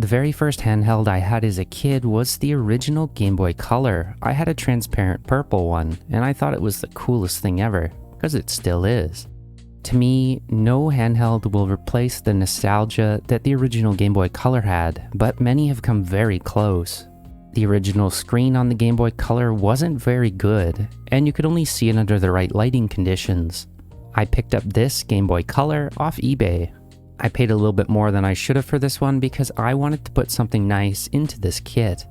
The very first handheld I had as a kid was the original Game Boy Color. I had a transparent purple one, and I thought it was the coolest thing ever, because it still is. To me, no handheld will replace the nostalgia that the original Game Boy Color had, but many have come very close. The original screen on the Game Boy Color wasn't very good, and you could only see it under the right lighting conditions. I picked up this Game Boy Color off eBay. I paid a little bit more than I should have for this one because I wanted to put something nice into this kit.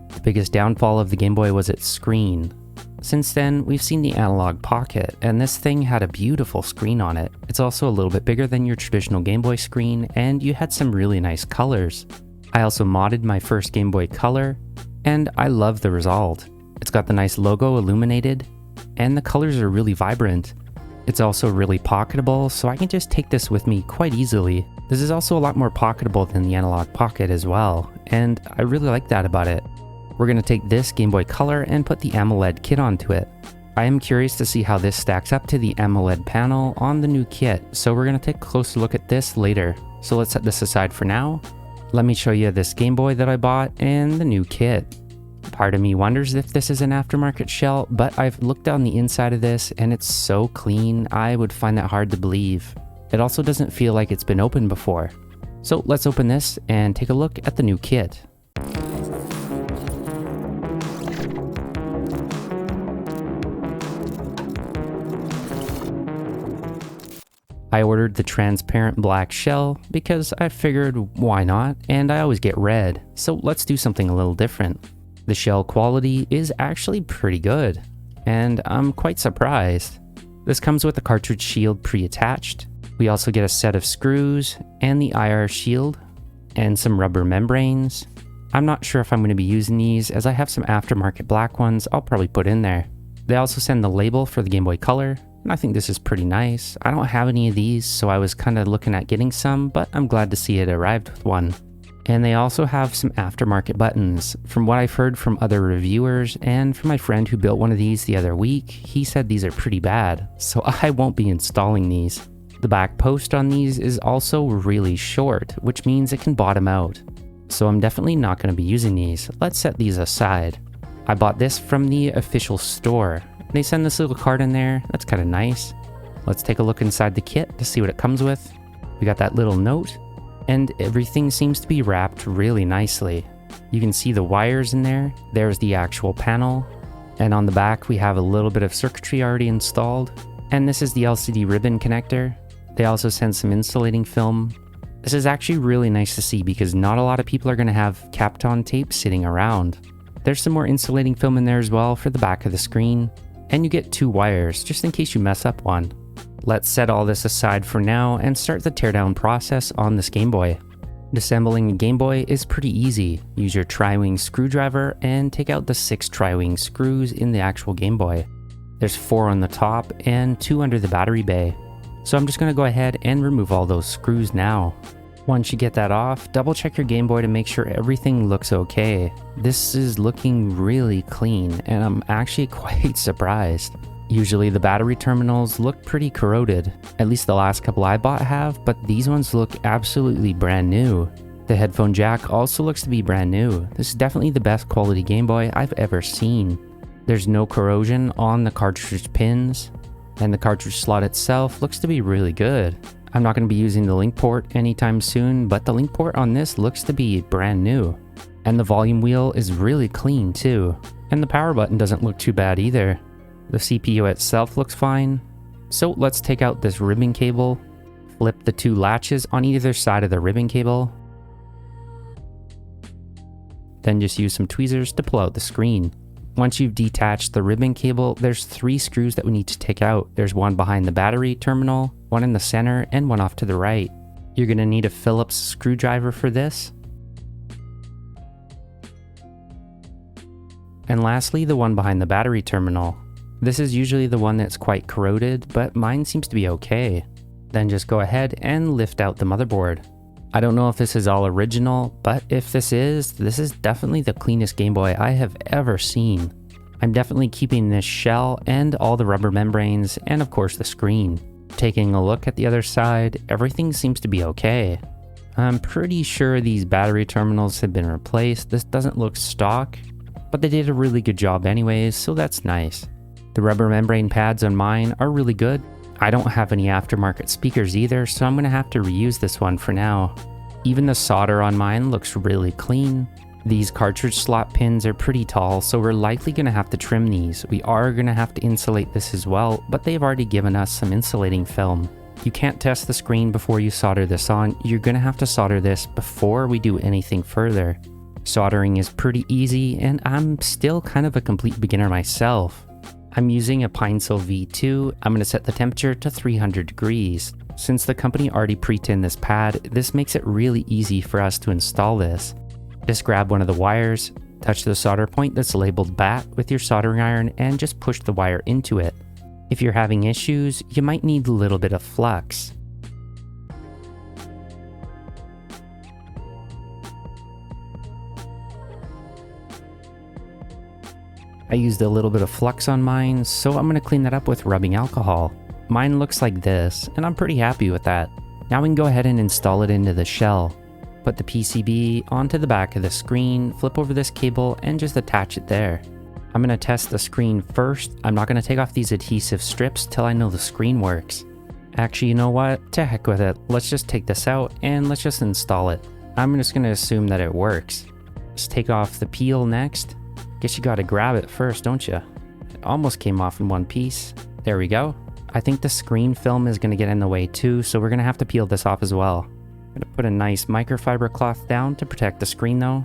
The biggest downfall of the Game Boy was its screen. Since then, we've seen the Analogue Pocket, and this thing had a beautiful screen on it. It's also a little bit bigger than your traditional Game Boy screen, and you had some really nice colors. I also modded my first Game Boy Color, and I love the result. It's got the nice logo illuminated, and the colors are really vibrant. It's also really pocketable, so I can just take this with me quite easily. This is also a lot more pocketable than the Analogue Pocket as well, and I really like that about it. We're going to take this Game Boy Color and put the AMOLED kit onto it. I am curious to see how this stacks up to the AMOLED panel on the new kit, so we're going to take a closer look at this later. So let's set this aside for now. Let me show you this Game Boy that I bought and the new kit. Part of me wonders if this is an aftermarket shell, but I've looked on the inside of this and it's so clean, I would find that hard to believe. It also doesn't feel like it's been opened before. So let's open this and take a look at the new kit. I ordered the transparent black shell because I figured why not, and I always get red, so let's do something a little different. The shell quality is actually pretty good, and I'm quite surprised. This comes with a cartridge shield pre-attached. We also get a set of screws and the IR shield and some rubber membranes. I'm not sure if I'm going to be using these as I have some aftermarket black ones I'll probably put in there. They also send the label for the Game Boy Color, and I think this is pretty nice. I don't have any of these, so I was kind of looking at getting some, but I'm glad to see it arrived with one. And they also have some aftermarket buttons. From what I've heard from other reviewers and from my friend who built one of these the other week, he said these are pretty bad, so I won't be installing these. The back post on these is also really short, which means it can bottom out. So I'm definitely not going to be using these. Let's set these aside. I bought this from the official store. They send this little card in there. That's kind of nice. Let's take a look inside the kit to see what it comes with. We got that little note, and everything seems to be wrapped really nicely. You can see the wires in there. There's the actual panel. And on the back, we have a little bit of circuitry already installed. And this is the LCD ribbon connector. They also send some insulating film. This is actually really nice to see because not a lot of people are going to have Kapton tape sitting around. There's some more insulating film in there as well for the back of the screen. And you get 2 wires, just in case you mess up one. Let's set all this aside for now and start the teardown process on this Game Boy. Disassembling a Game Boy is pretty easy. Use your tri-wing screwdriver and take out the 6 tri-wing screws in the actual Game Boy. There's 4 on the top and 2 under the battery bay. So I'm just going to go ahead and remove all those screws now. Once you get that off, double check your Game Boy to make sure everything looks okay. This is looking really clean, and I'm actually quite surprised. Usually the battery terminals look pretty corroded. At least the last couple I bought have, but these ones look absolutely brand new. The headphone jack also looks to be brand new. This is definitely the best quality Game Boy I've ever seen. There's no corrosion on the cartridge pins, and the cartridge slot itself looks to be really good. I'm not going to be using the link port anytime soon, but the link port on this looks to be brand new. And the volume wheel is really clean too. And the power button doesn't look too bad either. The CPU itself looks fine. So let's take out this ribbon cable, flip the 2 latches on either side of the ribbon cable, then just use some tweezers to pull out the screen. Once you've detached the ribbon cable, there's 3 screws that we need to take out. There's one behind the battery terminal, one in the center, and one off to the right. You're going to need a Phillips screwdriver for this. And lastly, the one behind the battery terminal. This is usually the one that's quite corroded, but mine seems to be okay. Then just go ahead and lift out the motherboard. I don't know if this is all original, but if this is definitely the cleanest Game Boy I have ever seen. I'm definitely keeping this shell and all the rubber membranes and of course the screen. Taking a look at the other side, everything seems to be okay. I'm pretty sure these battery terminals have been replaced. This doesn't look stock, but they did a really good job anyways, so that's nice. The rubber membrane pads on mine are really good. I don't have any aftermarket speakers either, so I'm gonna have to reuse this one for now. Even the solder on mine looks really clean. These cartridge slot pins are pretty tall, so we're likely gonna have to trim these. We are gonna have to insulate this as well, but they've already given us some insulating film. You can't test the screen before you solder this on. You're gonna have to solder this before we do anything further. Soldering is pretty easy, and I'm still kind of a complete beginner myself. I'm using a Pinecil V2. I'm gonna set the temperature to 300 degrees. Since the company already pre-tinned this pad, this makes it really easy for us to install this. Just grab one of the wires, touch the solder point that's labeled BAT with your soldering iron, and just push the wire into it. If you're having issues, you might need a little bit of flux. I used a little bit of flux on mine, so I'm going to clean that up with rubbing alcohol. Mine looks like this, and I'm pretty happy with that. Now we can go ahead and install it into the shell. Put the PCB onto the back of the screen, flip over this cable, and just attach it there. I'm going to test the screen first. I'm not going to take off these adhesive strips till I know the screen works. Actually, you know what? To heck with it. Let's just take this out and let's just install it. I'm just going to assume that it works. Let's take off the peel next. Guess you got to grab it first, don't you? It almost came off in one piece. There we go. I think the screen film is going to get in the way too, so we're going to have to peel this off as well. I'm going to put a nice microfiber cloth down to protect the screen though.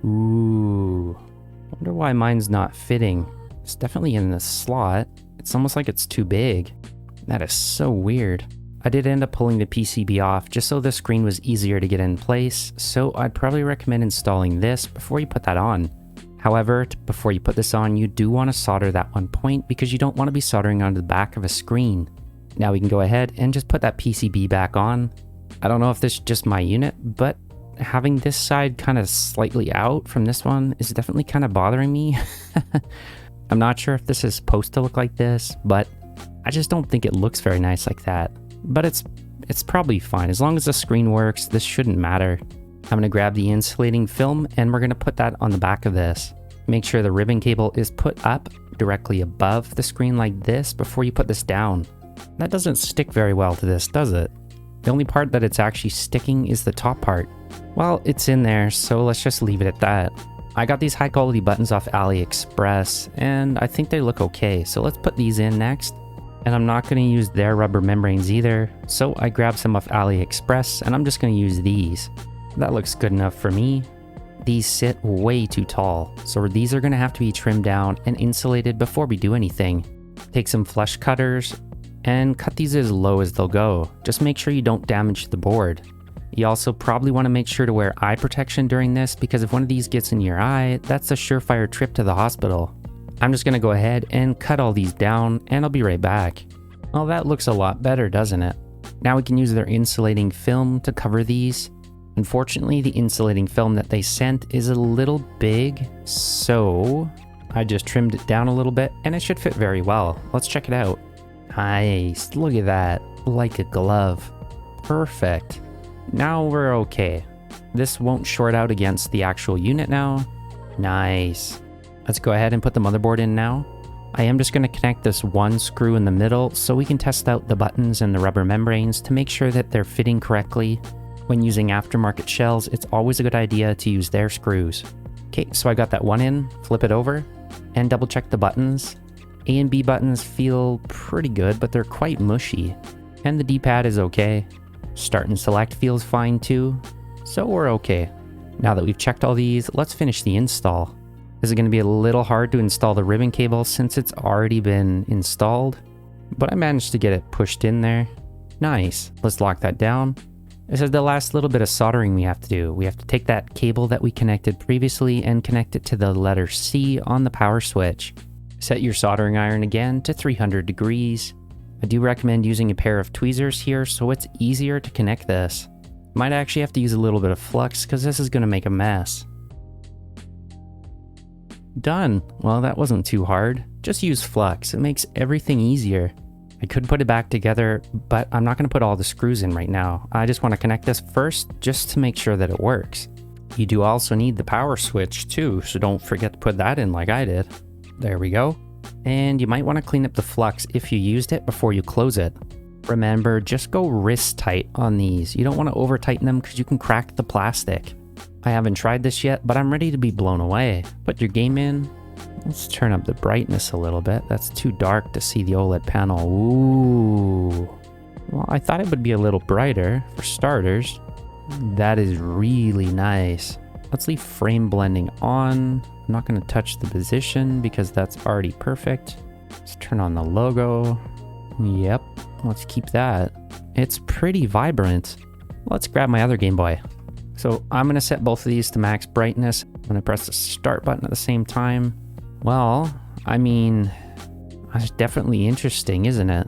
Ooh. Wonder why mine's not fitting. It's definitely in the slot. It's almost like it's too big. That is so weird. I did end up pulling the PCB off just so the screen was easier to get in place, so I'd probably recommend installing this before you put that on. However, before you put this on, you do want to solder that one point because you don't want to be soldering onto the back of a screen. Now we can go ahead and just put that PCB back on. I don't know if this is just my unit, but having this side kind of slightly out from this one is definitely kind of bothering me. I'm not sure if this is supposed to look like this, but I just don't think it looks very nice like that. But it's probably fine. As long as the screen works, this shouldn't matter. I'm going to grab the insulating film and we're going to put that on the back of this. Make sure the ribbon cable is put up directly above the screen like this before you put this down. That doesn't stick very well to this, does it? The only part that it's actually sticking is the top part. Well, it's in there, so let's just leave it at that. I got these high quality buttons off AliExpress, and I think they look okay, so let's put these in next. And I'm not going to use their rubber membranes either, so I grabbed some off AliExpress, and I'm just going to use these. That looks good enough for me. These sit way too tall, so these are going to have to be trimmed down and insulated before we do anything. Take some flush cutters, and cut these as low as they'll go. Just make sure you don't damage the board. You also probably want to make sure to wear eye protection during this because if one of these gets in your eye, that's a surefire trip to the hospital. I'm just going to go ahead and cut all these down and I'll be right back. Well, that looks a lot better, doesn't it? Now we can use their insulating film to cover these. Unfortunately, the insulating film that they sent is a little big, so I just trimmed it down a little bit and it should fit very well. Let's check it out. Nice, look at that, like a glove. Perfect. Now we're okay. This won't short out against the actual unit now. Nice. Let's go ahead and put the motherboard in now. I am just going to connect this one screw in the middle so we can test out the buttons and the rubber membranes to make sure that they're fitting correctly. When using aftermarket shells, it's always a good idea to use their screws. Okay, so I got that one in, flip it over, and double check the buttons. A and B buttons feel pretty good, but they're quite mushy. And the D-pad is okay. Start and select feels fine too, so we're okay. Now that we've checked all these, let's finish the install. This is going to be a little hard to install the ribbon cable since it's already been installed, but I managed to get it pushed in there. Nice. Let's lock that down. This is the last little bit of soldering we have to do. We have to take that cable that we connected previously and connect it to the letter C on the power switch. Set your soldering iron again to 300 degrees. I do recommend using a pair of tweezers here so it's easier to connect this. Might actually have to use a little bit of flux because this is going to make a mess. Done. Well, that wasn't too hard. Just use flux. It makes everything easier. I could put it back together, but I'm not going to put all the screws in right now. I just want to connect this first just to make sure that it works. You do also need the power switch too, so don't forget to put that in like I did. There we go. And you might want to clean up the flux if you used it before you close it. Remember, just go wrist tight on these. You don't want to over tighten them because you can crack the plastic. I haven't tried this yet, but I'm ready to be blown away. Put your game in. Let's turn up the brightness a little bit. That's too dark to see the OLED panel. Ooh. Well, I thought it would be a little brighter for starters. That is really nice. Let's leave frame blending on. I'm not going to touch the position because that's already perfect. Let's turn on the logo. Yep, let's keep that. It's pretty vibrant. Let's grab my other Game Boy. So I'm going to set both of these to max brightness. I'm going to press the start button at the same time. Well, I mean, that's definitely interesting, isn't it?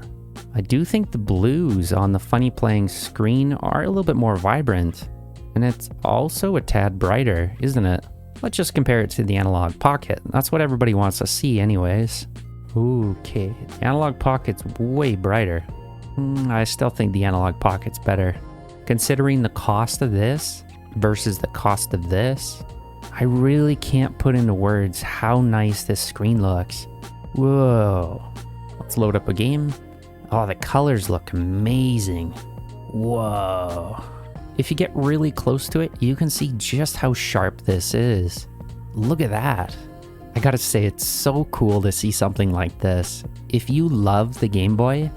I do think the blues on the Funnyplaying screen are a little bit more vibrant. And it's also a tad brighter, isn't it? Let's just compare it to the Analogue Pocket. That's what everybody wants to see anyways. Okay, the Analogue Pocket's way brighter. I still think the Analogue Pocket's better. Considering the cost of this versus the cost of this, I really can't put into words how nice this screen looks. Whoa. Let's load up a game. Oh, the colors look amazing. Whoa. If you get really close to it, you can see just how sharp this is. Look at that. I gotta say, it's so cool to see something like this. If you love the Game Boy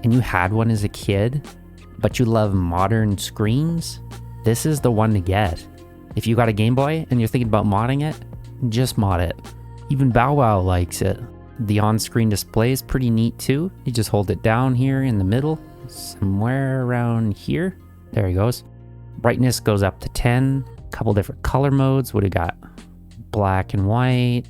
and you had one as a kid, but you love modern screens, this is the one to get. If you got a Game Boy and you're thinking about modding it, just mod it. Even Bow Wow likes it. The on-screen display is pretty neat too. You just hold it down here in the middle, somewhere around here. There he goes. Brightness goes up to 10. A couple different color modes. What do we got? Black and white.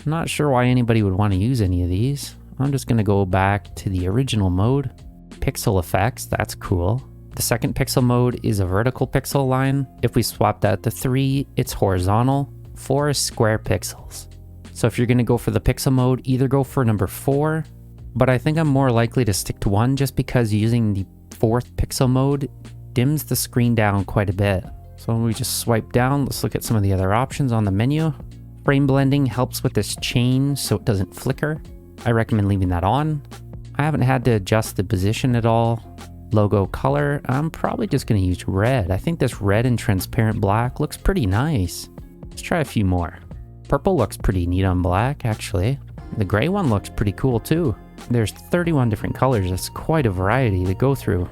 I'm not sure why anybody would want to use any of these. I'm just going to go back to the original mode. Pixel effects, that's cool. The second pixel mode is a vertical pixel line. If we swap that to 3, it's horizontal. 4 is square pixels. So if you're going to go for the pixel mode, either go for number 4, but I think I'm more likely to stick to 1 just because using the 4th pixel mode dims the screen down quite a bit. So when we just swipe down, let's look at some of the other options on the menu. Frame blending helps with this change so it doesn't flicker. I recommend leaving that on. I haven't had to adjust the position at all. Logo color, I'm probably just going to use red. I think this red and transparent black looks pretty nice. Let's try a few more. Purple looks pretty neat on black, actually. The gray one looks pretty cool too. There's 31 different colors. That's quite a variety to go through.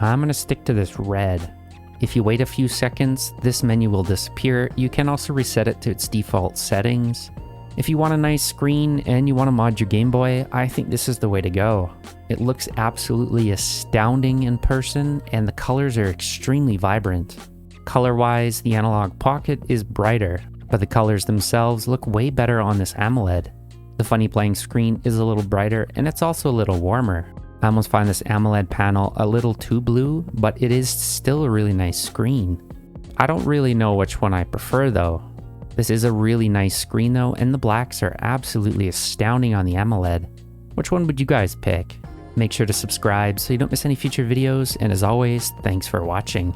I'm going to stick to this red. If you wait a few seconds, this menu will disappear. You can also reset it to its default settings. If you want a nice screen and you want to mod your Game Boy, I think this is the way to go. It looks absolutely astounding in person, and the colors are extremely vibrant. Color-wise, the Analogue Pocket is brighter, but the colors themselves look way better on this AMOLED. The Funnyplaying screen is a little brighter, and it's also a little warmer. I almost find this AMOLED panel a little too blue, but it is still a really nice screen. I don't really know which one I prefer though. This is a really nice screen though, and the blacks are absolutely astounding on the AMOLED. Which one would you guys pick? Make sure to subscribe so you don't miss any future videos, and as always, thanks for watching.